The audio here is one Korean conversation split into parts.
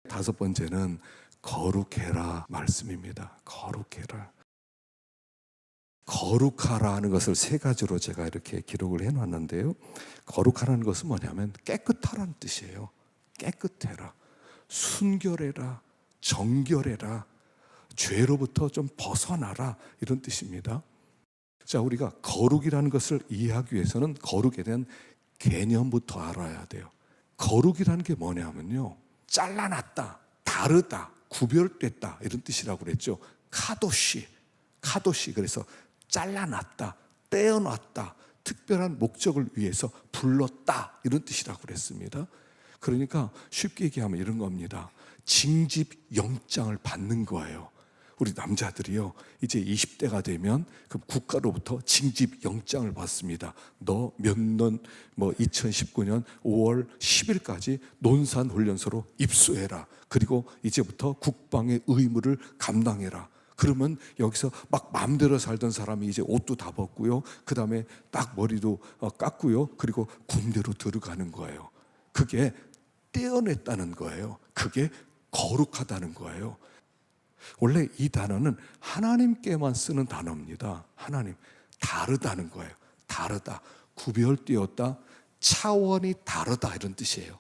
다섯 번째는 거룩해라 말씀입니다. 거룩해라. 거룩하라는 것을 세 가지로 제가 이렇게 기록을 해놨는데요. 거룩하라는 것은 뭐냐면 깨끗하라는 뜻이에요. 깨끗해라, 순결해라, 정결해라, 죄로부터 좀 벗어나라, 이런 뜻입니다. 자, 우리가 거룩이라는 것을 이해하기 위해서는 거룩에 대한 개념부터 알아야 돼요. 거룩이라는 게 뭐냐면요, 잘라놨다, 다르다, 구별됐다, 이런 뜻이라고 그랬죠. 카도시. 그래서 잘라놨다, 떼어놨다, 특별한 목적을 위해서 불렀다, 이런 뜻이라고 그랬습니다. 그러니까 쉽게 얘기하면 이런 겁니다. 징집 영장을 받는 거예요. 우리 남자들이요, 이제 20대가 되면 그럼 국가로부터 징집 영장을 받습니다. 너 몇 년, 2019년 5월 10일까지 논산훈련소로 입소해라. 그리고 이제부터 국방의 의무를 감당해라. 그러면 여기서 막 마음대로 살던 사람이 이제 옷도 다 벗고요, 그 다음에 딱 머리도 깎고요, 그리고 군대로 들어가는 거예요. 그게 떼어냈다는 거예요. 그게 거룩하다는 거예요. 원래 이 단어는 하나님께만 쓰는 단어입니다. 하나님, 다르다는 거예요. 다르다, 구별되었다, 차원이 다르다, 이런 뜻이에요.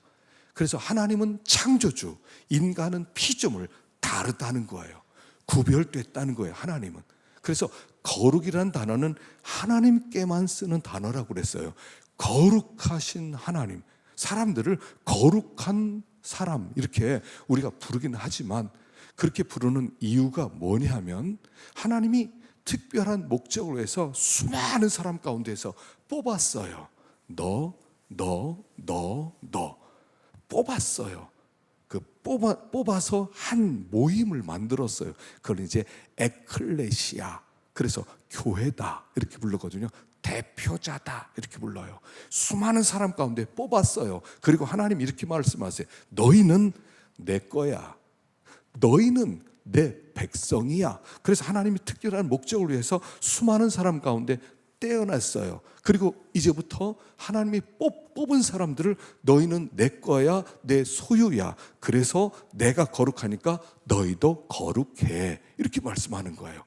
그래서 하나님은 창조주, 인간은 피조물, 다르다는 거예요. 구별됐다는 거예요, 하나님은. 그래서 거룩이라는 단어는 하나님께만 쓰는 단어라고 그랬어요. 거룩하신 하나님, 사람들을 거룩한 사람, 이렇게 우리가 부르긴 하지만 그렇게 부르는 이유가 뭐냐면 하나님이 특별한 목적을 위해서 수많은 사람 가운데서 뽑았어요. 너 뽑았어요. 그 뽑아서 한 모임을 만들었어요. 그걸 이제 에클레시아, 그래서 교회다, 이렇게 부르거든요. 대표자다, 이렇게 불러요. 수많은 사람 가운데 뽑았어요. 그리고 하나님 이렇게 말씀하세요. 너희는 내 거야. 너희는 내 백성이야. 그래서 하나님이 특별한 목적을 위해서 수많은 사람 가운데 떼어냈어요. 그리고 이제부터 하나님이 뽑은 사람들을 너희는 내 거야, 내 소유야. 그래서 내가 거룩하니까 너희도 거룩해, 이렇게 말씀하는 거예요.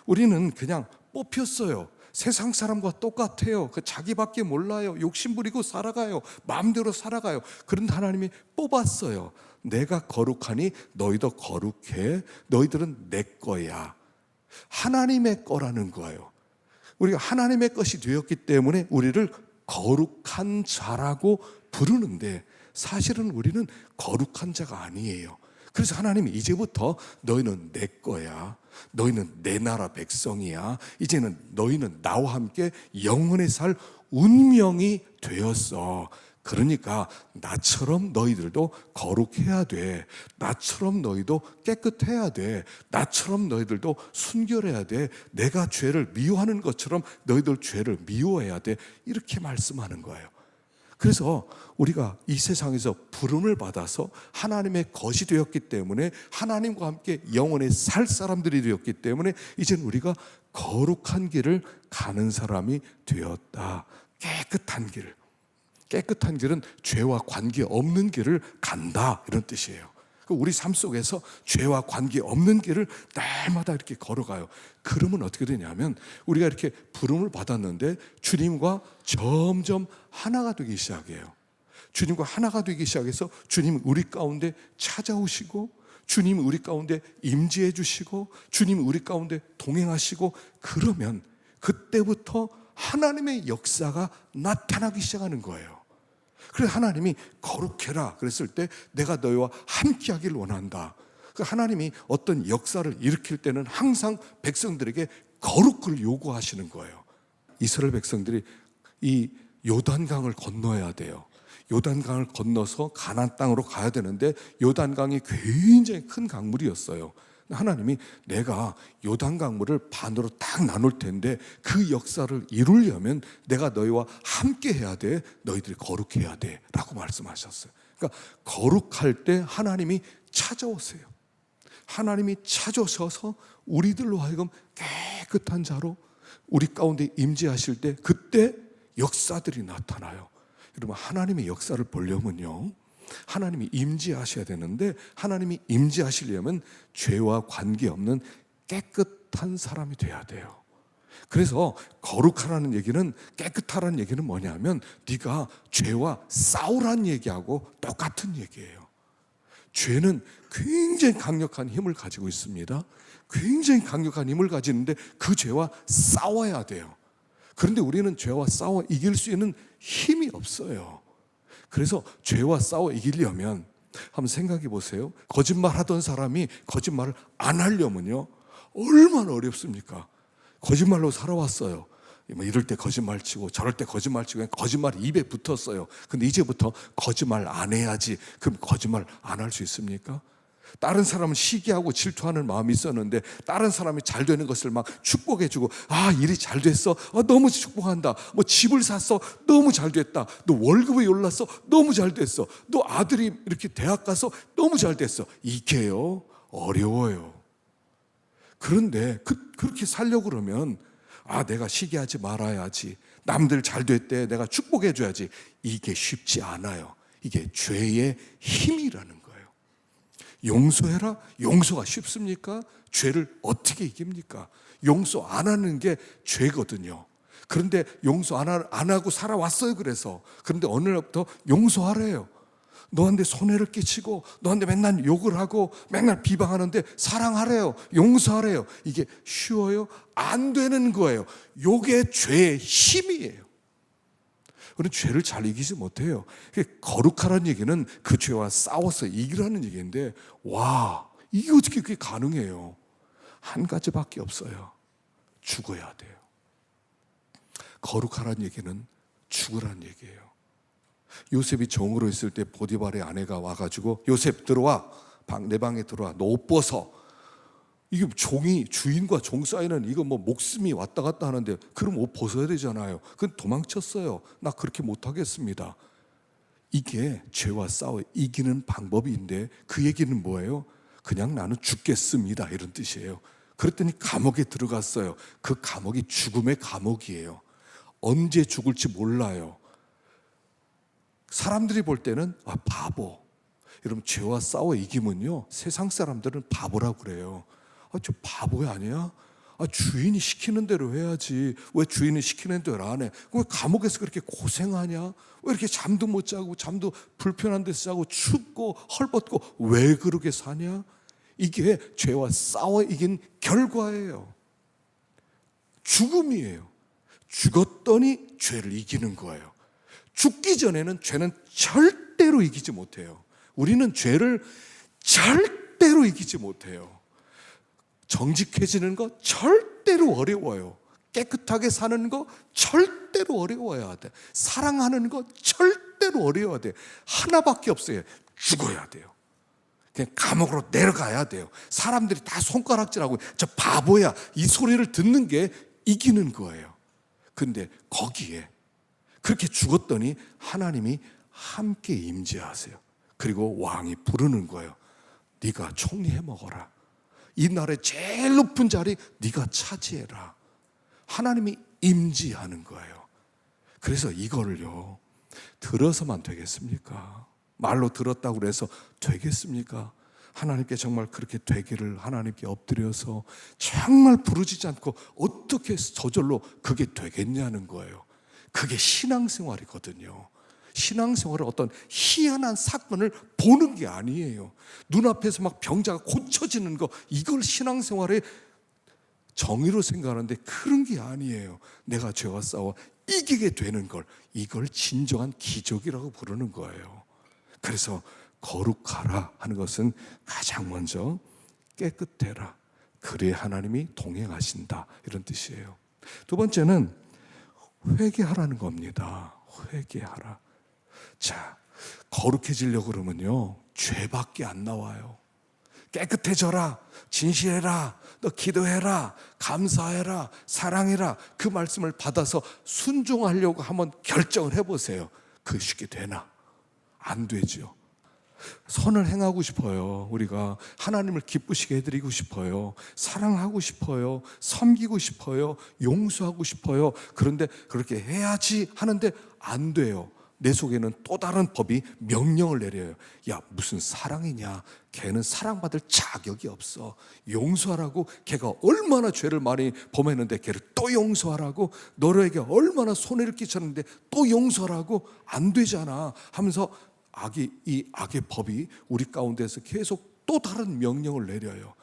우리는 그냥 뽑혔어요. 세상 사람과 똑같아요. 그 자기밖에 몰라요. 욕심부리고 살아가요. 마음대로 살아가요. 그런데 하나님이 뽑았어요. 내가 거룩하니 너희도 거룩해. 너희들은 내 거야. 하나님의 거라는 거예요. 우리가 하나님의 것이 되었기 때문에 우리를 거룩한 자라고 부르는데 사실은 우리는 거룩한 자가 아니에요. 그래서 하나님이 이제부터 너희는 내 거야. 너희는 내 나라 백성이야. 이제는 너희는 나와 함께 영원히 살 운명이 되었어. 그러니까 나처럼 너희들도 거룩해야 돼. 나처럼 너희도 깨끗해야 돼. 나처럼 너희들도 순결해야 돼. 내가 죄를 미워하는 것처럼 너희들 죄를 미워해야 돼. 이렇게 말씀하는 거예요. 그래서 우리가 이 세상에서 부름을 받아서 하나님의 것이 되었기 때문에 하나님과 함께 영원히 살 사람들이 되었기 때문에 이제는 우리가 거룩한 길을 가는 사람이 되었다. 깨끗한 길은 죄와 관계없는 길을 간다, 이런 뜻이에요. 우리 삶 속에서 죄와 관계없는 길을 날마다 이렇게 걸어가요. 그러면 어떻게 되냐면 우리가 이렇게 부름을 받았는데 주님과 점점 하나가 되기 시작해요. 주님과 하나가 되기 시작해서 주님 우리 가운데 찾아오시고, 주님 우리 가운데 임재해 주시고, 주님 우리 가운데 동행하시고, 그러면 그때부터 하나님의 역사가 나타나기 시작하는 거예요. 그래서 하나님이 거룩해라 그랬을 때 내가 너희와 함께하길 원한다. 하나님이 어떤 역사를 일으킬 때는 항상 백성들에게 거룩을 요구하시는 거예요. 이스라엘 백성들이 이 요단강을 건너야 돼요. 요단강을 건너서 가나안 땅으로 가야 되는데 요단강이 굉장히 큰 강물이었어요. 하나님이 내가 요단강물을 반으로 딱 나눌 텐데 그 역사를 이루려면 내가 너희와 함께 해야 돼. 너희들이 거룩해야 돼 라고 말씀하셨어요. 그러니까 거룩할 때 하나님이 찾아오세요. 하나님이 찾아오셔서 우리들로 하여금 깨끗한 자로 우리 가운데 임재하실 때 그때 역사들이 나타나요. 여러분, 하나님의 역사를 보려면요, 하나님이 임재하셔야 되는데, 하나님이 임재하시려면 죄와 관계없는 깨끗한 사람이 돼야 돼요. 그래서 거룩하라는 얘기는, 깨끗하라는 얘기는 뭐냐면 네가 죄와 싸우라는 얘기하고 똑같은 얘기예요. 죄는 굉장히 강력한 힘을 가지고 있습니다. 굉장히 강력한 힘을 가지는데 그 죄와 싸워야 돼요. 그런데 우리는 죄와 싸워 이길 수 있는 힘이 없어요. 그래서 죄와 싸워 이기려면 한번 생각해 보세요. 거짓말 하던 사람이 거짓말을 안 하려면요, 얼마나 어렵습니까? 거짓말로 살아왔어요. 뭐 이럴 때 거짓말 치고 저럴 때 거짓말 치고 거짓말이 입에 붙었어요. 근데 이제부터 거짓말 안 해야지. 그럼 거짓말 안 할 수 있습니까? 다른 사람은 시기하고 질투하는 마음이 있었는데 다른 사람이 잘 되는 것을 막 축복해주고, 아, 일이 잘 됐어, 너무 축복한다, 뭐 집을 샀어, 너무 잘 됐다, 너 월급이 올랐어, 너무 잘 됐어, 너 아들이 이렇게 대학 가서 너무 잘 됐어. 이게요, 어려워요. 그런데 그렇게 살려고 그러면, 아, 내가 시기하지 말아야지, 남들 잘 됐대 내가 축복해줘야지, 이게 쉽지 않아요. 이게 죄의 힘이라는 거예요. 용서해라? 용서가 쉽습니까? 죄를 어떻게 이깁니까? 용서 안 하는 게 죄거든요. 그런데 용서 안 하고 살아왔어요. 그런데 어느 날부터 용서하래요. 너한테 손해를 끼치고 너한테 맨날 욕을 하고 맨날 비방하는데 사랑하래요, 용서하래요. 이게 쉬워요? 안 되는 거예요. 이게 죄의 힘이에요. 우리는 죄를 잘 이기지 못해요. 거룩하라는 얘기는 그 죄와 싸워서 이기라는 얘기인데, 와, 이게 어떻게 그게 가능해요? 한 가지밖에 없어요. 죽어야 돼요. 거룩하라는 얘기는 죽으라는 얘기예요. 요셉이 종으로 있을 때 보디발의 아내가 와가지고, 요셉 들어와, 내 방에 들어와, 너 옷 벗어. 이게 종이, 주인과 종 사이는 이거 뭐 목숨이 왔다 갔다 하는데 그럼 옷 벗어야 되잖아요. 그건 도망쳤어요. 나 그렇게 못하겠습니다. 이게 죄와 싸워 이기는 방법인데, 그 얘기는 뭐예요? 그냥 나는 죽겠습니다, 이런 뜻이에요. 그랬더니 감옥에 들어갔어요. 그 감옥이 죽음의 감옥이에요. 언제 죽을지 몰라요. 사람들이 볼 때는 바보. 여러분, 죄와 싸워 이기면요, 세상 사람들은 바보라고 그래요. 저 바보야 아니야? 주인이 시키는 대로 해야지. 왜 주인이 시키는 대로 안 해? 왜 감옥에서 그렇게 고생하냐? 왜 이렇게 잠도 못 자고, 잠도 불편한 데서 자고, 춥고 헐벗고 왜 그렇게 사냐? 이게 죄와 싸워 이긴 결과예요. 죽음이에요. 죽었더니 죄를 이기는 거예요. 죽기 전에는 죄는 절대로 이기지 못해요. 우리는 죄를 절대로 이기지 못해요. 정직해지는 거 절대로 어려워요. 깨끗하게 사는 거 절대로 어려워야 돼. 사랑하는 거 절대로 어려워야 돼. 하나밖에 없어요. 죽어야 돼요. 그냥 감옥으로 내려가야 돼요. 사람들이 다 손가락질하고 저 바보야, 이 소리를 듣는 게 이기는 거예요. 근데 거기에 그렇게 죽었더니 하나님이 함께 임재하세요. 그리고 왕이 부르는 거예요. 네가 총리해 먹어라. 이 나라의 제일 높은 자리 네가 차지해라. 하나님이 임재하는 거예요. 그래서 이거를요, 들어서만 되겠습니까? 말로 들었다고 해서 되겠습니까? 하나님께 정말 그렇게 되기를 하나님께 엎드려서 정말 부르짖지 않고 어떻게 저절로 그게 되겠냐는 거예요. 그게 신앙생활이거든요. 신앙생활은 어떤 희한한 사건을 보는 게 아니에요. 눈앞에서 막 병자가 고쳐지는 거, 이걸 신앙생활의 정의로 생각하는데 그런 게 아니에요. 내가 죄와 싸워 이기게 되는 걸, 이걸 진정한 기적이라고 부르는 거예요. 그래서 거룩하라 하는 것은 가장 먼저 깨끗해라. 그래야 하나님이 동행하신다, 이런 뜻이에요. 두 번째는 회개하라는 겁니다. 회개하라. 자, 거룩해지려고 그러면요, 죄밖에 안 나와요. 깨끗해져라, 진실해라, 너 기도해라, 감사해라, 사랑해라, 그 말씀을 받아서 순종하려고 한번 결정을 해보세요. 그게 쉽게 되나? 안 되죠. 선을 행하고 싶어요. 우리가 하나님을 기쁘시게 해드리고 싶어요. 사랑하고 싶어요. 섬기고 싶어요. 용서하고 싶어요. 그런데 그렇게 해야지 하는데 안 돼요. 내 속에는 또 다른 법이 명령을 내려요. 야, 무슨 사랑이냐? 걔는 사랑받을 자격이 없어. 용서하라고. 걔가 얼마나 죄를 많이 범했는데 걔를 또 용서하라고. 너에게 얼마나 손해를 끼쳤는데 또 용서하라고. 안 되잖아 하면서 이 악의 법이 우리 가운데서 계속 또 다른 명령을 내려요.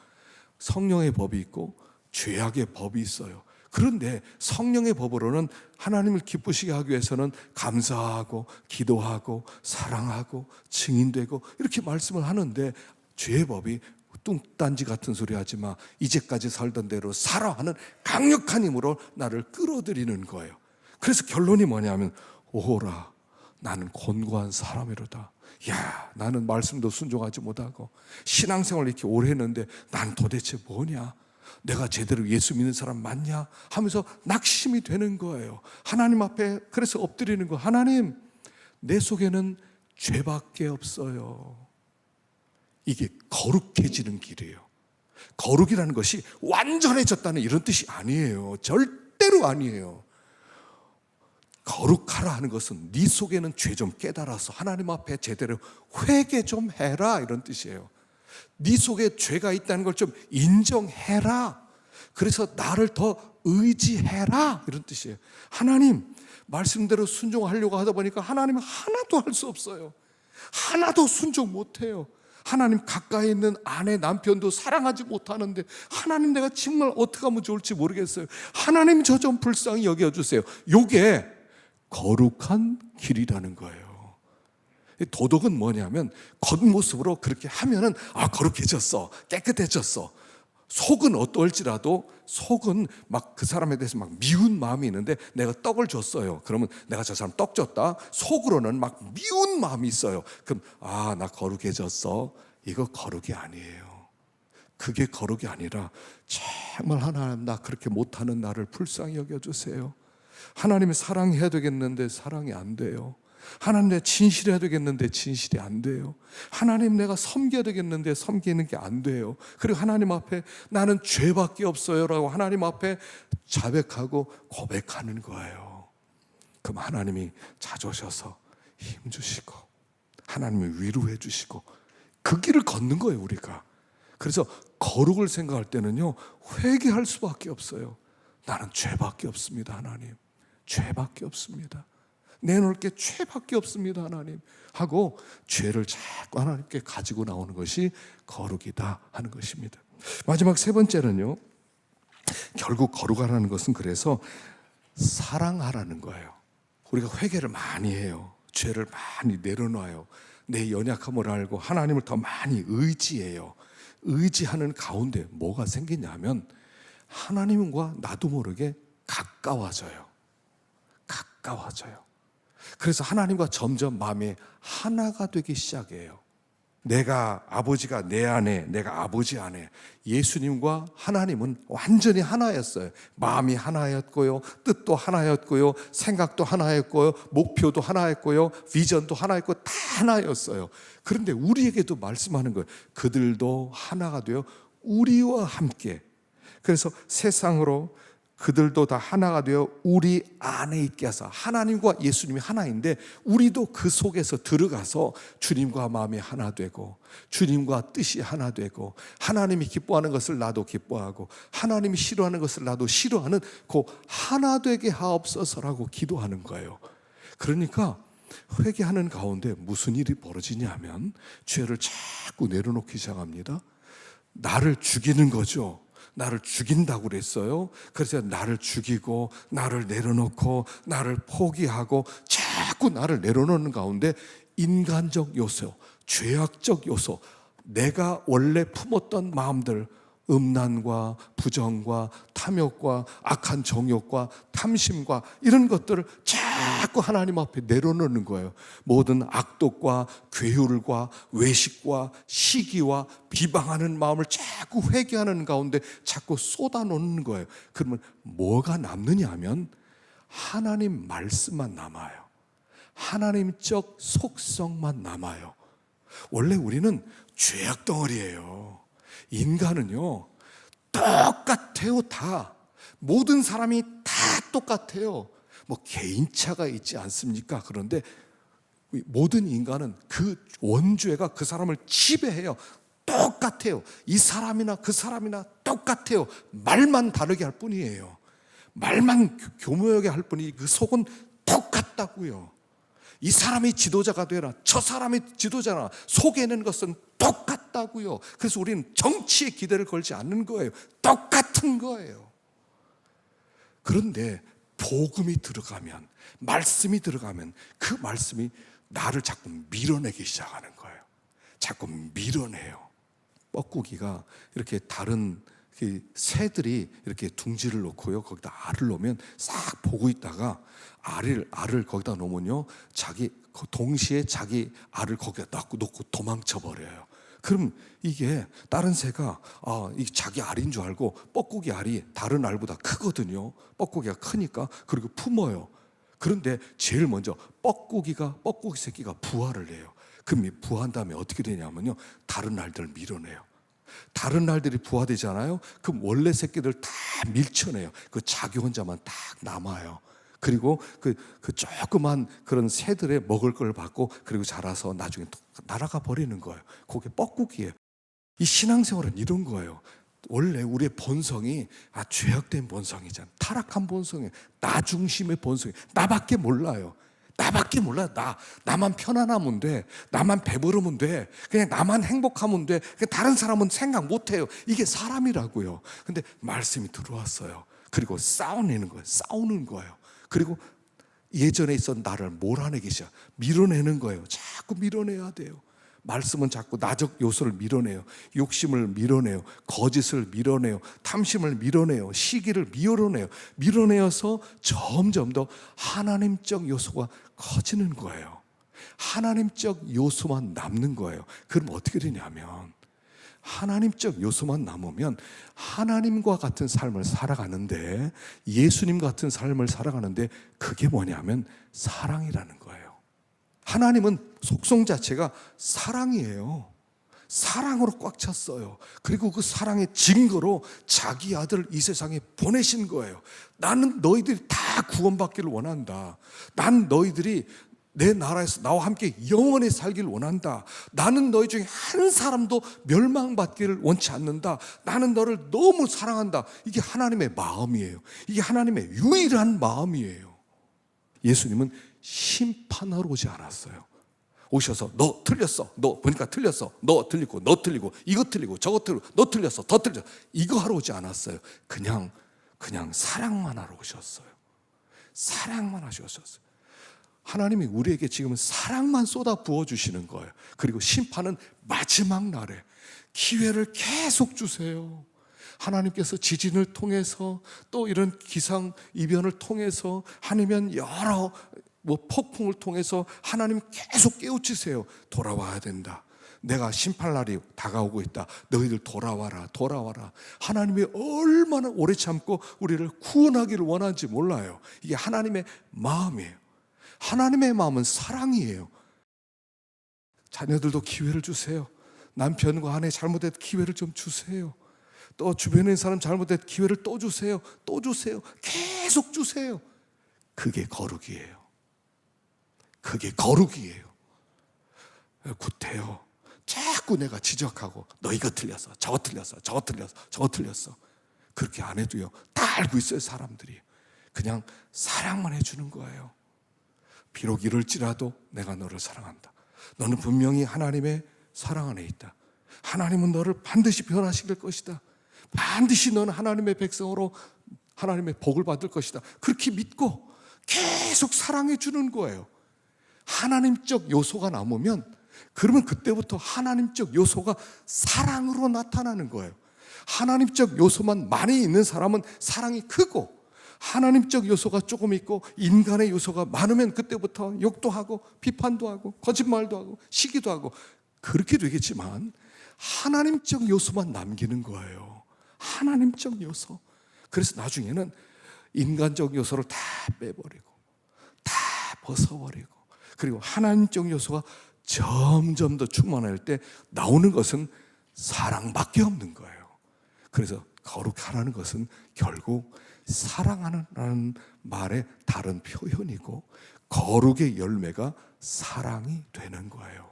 성령의 법이 있고 죄악의 법이 있어요. 그런데 성령의 법으로는 하나님을 기쁘시게 하기 위해서는 감사하고 기도하고 사랑하고 증인되고 이렇게 말씀을 하는데, 죄의 법이 뚱딴지 같은 소리 하지 마, 이제까지 살던 대로 살아 하는 강력한 힘으로 나를 끌어들이는 거예요. 그래서 결론이 뭐냐면, 오호라 나는 곤고한 사람이로다. 야, 나는 말씀도 순종하지 못하고 신앙생활을 이렇게 오래 했는데 난 도대체 뭐냐? 내가 제대로 예수 믿는 사람 맞냐? 하면서 낙심이 되는 거예요. 하나님 앞에 그래서 엎드리는 거. 하나님, 내 속에는 죄밖에 없어요. 이게 거룩해지는 길이에요. 거룩이라는 것이 완전해졌다는 이런 뜻이 아니에요. 절대로 아니에요. 거룩하라 하는 것은 네 속에는 죄 좀 깨달아서 하나님 앞에 제대로 회개 좀 해라, 이런 뜻이에요. 네 속에 죄가 있다는 걸 좀 인정해라. 그래서 나를 더 의지해라, 이런 뜻이에요. 하나님 말씀대로 순종하려고 하다 보니까 하나님은 하나도 할 수 없어요. 하나도 순종 못해요. 하나님 가까이 있는 아내 남편도 사랑하지 못하는데 하나님 내가 정말 어떻게 하면 좋을지 모르겠어요. 하나님 저 좀 불쌍히 여겨주세요. 요게 거룩한 길이라는 거예요. 도덕은 뭐냐면 겉모습으로 그렇게 하면은 거룩해졌어, 깨끗해졌어. 속은 어떨지라도 속은 막 그 사람에 대해서 막 미운 마음이 있는데 내가 떡을 줬어요. 그러면 내가 저 사람 떡 줬다. 속으로는 막 미운 마음이 있어요. 그럼 나 거룩해졌어. 이거 거룩이 아니에요. 그게 거룩이 아니라 정말 하나님 나 그렇게 못하는 나를 불쌍히 여겨주세요. 하나님이 사랑해야 되겠는데 사랑이 안 돼요. 하나님 내가 진실해야 되겠는데 진실이 안 돼요. 하나님 내가 섬겨야 되겠는데 섬기는 게 안 돼요. 그리고 하나님 앞에 나는 죄밖에 없어요 라고 하나님 앞에 자백하고 고백하는 거예요. 그럼 하나님이 자주 오셔서 힘주시고 하나님이 위로해 주시고 그 길을 걷는 거예요, 우리가. 그래서 거룩을 생각할 때는요, 회개할 수밖에 없어요. 나는 죄밖에 없습니다, 하나님. 죄밖에 없습니다. 내놓을 게 죄밖에 없습니다, 하나님 하고 죄를 자꾸 하나님께 가지고 나오는 것이 거룩이다 하는 것입니다. 마지막 세 번째는요, 결국 거룩하라는 것은 그래서 사랑하라는 거예요. 우리가 회개를 많이 해요. 죄를 많이 내려놔요. 내 연약함을 알고 하나님을 더 많이 의지해요. 의지하는 가운데 뭐가 생기냐면 하나님과 나도 모르게 가까워져요. 그래서 하나님과 점점 마음이 하나가 되기 시작해요. 내가 아버지가 내 안에, 내가 아버지 안에. 예수님과 하나님은 완전히 하나였어요. 마음이 하나였고요, 뜻도 하나였고요, 생각도 하나였고요, 목표도 하나였고요, 비전도 하나였고 다 하나였어요. 그런데 우리에게도 말씀하는 거예요. 그들도 하나가 되어 우리와 함께. 그래서 세상으로 그들도 다 하나가 되어 우리 안에 있게 하사. 하나님과 예수님이 하나인데 우리도 그 속에서 들어가서 주님과 마음이 하나 되고 주님과 뜻이 하나 되고 하나님이 기뻐하는 것을 나도 기뻐하고 하나님이 싫어하는 것을 나도 싫어하는 그 하나 되게 하옵소서라고 기도하는 거예요. 그러니까 회개하는 가운데 무슨 일이 벌어지냐면 죄를 자꾸 내려놓기 시작합니다. 나를 죽이는 거죠. 나를 죽인다고 그랬어요. 그래서 나를 죽이고 나를 내려놓고 나를 포기하고 자꾸 나를 내려놓는 가운데 인간적 요소, 죄악적 요소, 내가 원래 품었던 마음들, 음란과 부정과 탐욕과 악한 정욕과 탐심과 이런 것들을 자꾸 하나님 앞에 내려놓는 거예요. 모든 악독과 괴율과 외식과 시기와 비방하는 마음을 자꾸 회개하는 가운데 자꾸 쏟아놓는 거예요. 그러면 뭐가 남느냐 하면 하나님 말씀만 남아요. 하나님적 속성만 남아요. 원래 우리는 죄악 덩어리예요. 인간은요, 똑같아요. 다 모든 사람이 다 똑같아요. 뭐 개인차가 있지 않습니까? 그런데 모든 인간은 그 원죄가 그 사람을 지배해요. 똑같아요. 이 사람이나 그 사람이나 똑같아요. 말만 다르게 할 뿐이에요. 말만 교묘하게 할 뿐이지 그 속은 똑같다고요. 이 사람이 지도자가 되라, 저 사람이 지도자라, 속에는 것은 똑같다고요. 그래서 우리는 정치에 기대를 걸지 않는 거예요. 똑같은 거예요. 그런데 복음이 들어가면, 말씀이 들어가면 그 말씀이 나를 자꾸 밀어내기 시작하는 거예요. 자꾸 밀어내요. 뻐꾸기가 이렇게 다른 새들이 이렇게 둥지를 놓고요, 거기다 알을 놓으면 싹 보고 있다가 알을 거기다 놓으면요, 동시에 자기 알을 거기다 놓고 도망쳐 버려요. 그럼 이게 다른 새가 이게 자기 알인 줄 알고 뻐꾸기 알이 다른 알보다 크거든요. 뻐꾸기가 크니까. 그리고 품어요. 그런데 제일 먼저 뻐꾸기 새끼가 부화를 해요. 그럼 부화한 다음에 어떻게 되냐면요, 다른 알들을 밀어내요. 다른 알들이 부화되잖아요. 그럼 원래 새끼들 다 밀쳐내요. 그 자기 혼자만 딱 남아요. 그리고 그 조그만 그런 새들의 먹을 걸 받고, 그리고 자라서 나중에 또 날아가 버리는 거예요. 그게 뻐꾸기예요. 이 신앙생활은 이런 거예요. 원래 우리의 본성이 죄악된 본성이잖아. 타락한 본성이에요. 나 중심의 본성이에요. 나밖에 몰라요. 나밖에 몰라. 나만 편안하면 돼. 나만 배부르면 돼. 그냥 나만 행복하면 돼. 다른 사람은 생각 못 해요. 이게 사람이라고요. 근데 말씀이 들어왔어요. 그리고 싸우는 거예요. 그리고 예전에 있던 나를 몰아내기 시작, 밀어내는 거예요. 자꾸 밀어내야 돼요. 말씀은 자꾸 나적 요소를 밀어내요. 욕심을 밀어내요. 거짓을 밀어내요. 탐심을 밀어내요. 시기를 밀어내요. 밀어내어서 점점 더 하나님적 요소가 커지는 거예요. 하나님적 요소만 남는 거예요. 그럼 어떻게 되냐면, 하나님적 요소만 남으면 하나님과 같은 삶을 살아가는데, 예수님 같은 삶을 살아가는데, 그게 뭐냐면 사랑이라는 거예요. 하나님은 속성 자체가 사랑이에요. 사랑으로 꽉 찼어요. 그리고 그 사랑의 증거로 자기 아들을 이 세상에 보내신 거예요. 나는 너희들이 다 구원받기를 원한다. 난 너희들이 내 나라에서 나와 함께 영원히 살기를 원한다. 나는 너희 중에 한 사람도 멸망받기를 원치 않는다. 나는 너를 너무 사랑한다. 이게 하나님의 마음이에요. 이게 하나님의 유일한 마음이에요. 예수님은 심판하러 오지 않았어요. 오셔서 너 틀렸어, 너 보니까 틀렸어, 너 틀리고 이거 틀리고 저거 틀리고 너 틀렸어, 더 틀렸어, 이거 하러 오지 않았어요. 그냥 사랑만 하러 오셨어요. 사랑만 하셨어요. 하나님이 우리에게 지금 사랑만 쏟아 부어주시는 거예요. 그리고 심판은 마지막 날에 기회를 계속 주세요. 하나님께서 지진을 통해서, 또 이런 기상이변을 통해서, 아니면 여러 폭풍을 통해서 하나님 계속 깨우치세요. 돌아와야 된다. 내가 심판날이 다가오고 있다. 너희들 돌아와라. 하나님이 얼마나 오래 참고 우리를 구원하기를 원하는지 몰라요. 이게 하나님의 마음이에요. 하나님의 마음은 사랑이에요. 자녀들도 기회를 주세요. 남편과 아내 잘못된 기회를 좀 주세요. 또 주변에 있는 사람 잘못된 기회를 또 주세요. 계속 주세요. 그게 거룩이에요. 구태여 자꾸 내가 지적하고 너 이거 틀렸어, 저거 틀렸어. 그렇게 안 해도요, 다 알고 있어요. 사람들이 그냥 사랑만 해주는 거예요. 비록 이럴지라도 내가 너를 사랑한다. 너는 분명히 하나님의 사랑 안에 있다. 하나님은 너를 반드시 변화시킬 것이다. 반드시 너는 하나님의 백성으로 하나님의 복을 받을 것이다. 그렇게 믿고 계속 사랑해 주는 거예요. 하나님적 요소가 남으면, 그러면 그때부터 하나님적 요소가 사랑으로 나타나는 거예요. 하나님적 요소만 많이 있는 사람은 사랑이 크고, 하나님적 요소가 조금 있고 인간의 요소가 많으면 그때부터 욕도 하고 비판도 하고 거짓말도 하고 시기도 하고 그렇게 되겠지만, 하나님적 요소만 남기는 거예요. 하나님적 요소. 그래서 나중에는 인간적 요소를 다 빼버리고 다 벗어버리고, 그리고 하나님적 요소가 점점 더 충만할 때 나오는 것은 사랑밖에 없는 거예요. 그래서 거룩하라는 것은 결국 사랑하는 말의 다른 표현이고, 거룩의 열매가 사랑이 되는 거예요.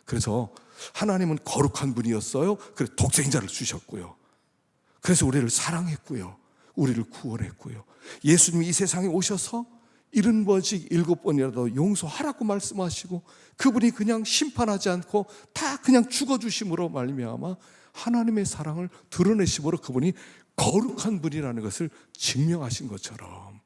그래서 하나님은 거룩한 분이었어요. 그래서 독생자를 주셨고요. 그래서 우리를 사랑했고요. 우리를 구원했고요. 예수님이 이 세상에 오셔서 70번씩 7번이라도 용서하라고 말씀하시고, 그분이 그냥 심판하지 않고 다 그냥 죽어주심으로 말미암아 하나님의 사랑을 드러내심으로 그분이 거룩한 분이라는 것을 증명하신 것처럼,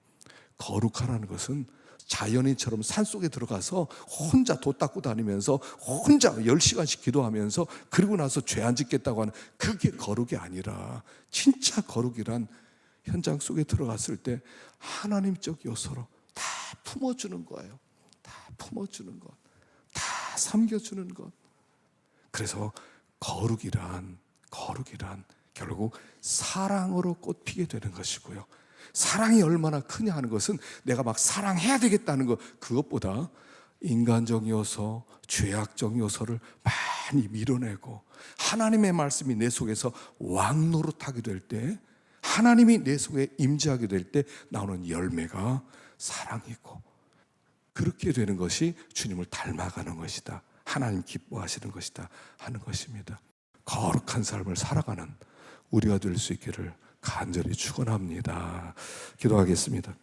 거룩하라는 것은 자연인처럼 산속에 들어가서 혼자 돛 닦고 다니면서 혼자 10시간씩 기도하면서 그리고 나서 죄 안 짓겠다고 하는, 그게 거룩이 아니라, 진짜 거룩이란 현장 속에 들어갔을 때 하나님적 요소로 다 품어주는 거예요. 다 품어주는 것, 다 삼겨주는 것. 그래서 거룩이란 결국 사랑으로 꽃피게 되는 것이고요. 사랑이 얼마나 크냐 하는 것은 내가 막 사랑해야 되겠다는 것, 그것보다 인간적 요소, 죄악적 요소를 많이 밀어내고 하나님의 말씀이 내 속에서 왕노릇하게 될 때, 하나님이 내 속에 임재하게 될 때 나오는 열매가 사랑이고, 그렇게 되는 것이 주님을 닮아가는 것이다, 하나님 기뻐하시는 것이다 하는 것입니다. 거룩한 삶을 살아가는 우리가 될 수 있기를 간절히 축원합니다. 기도하겠습니다.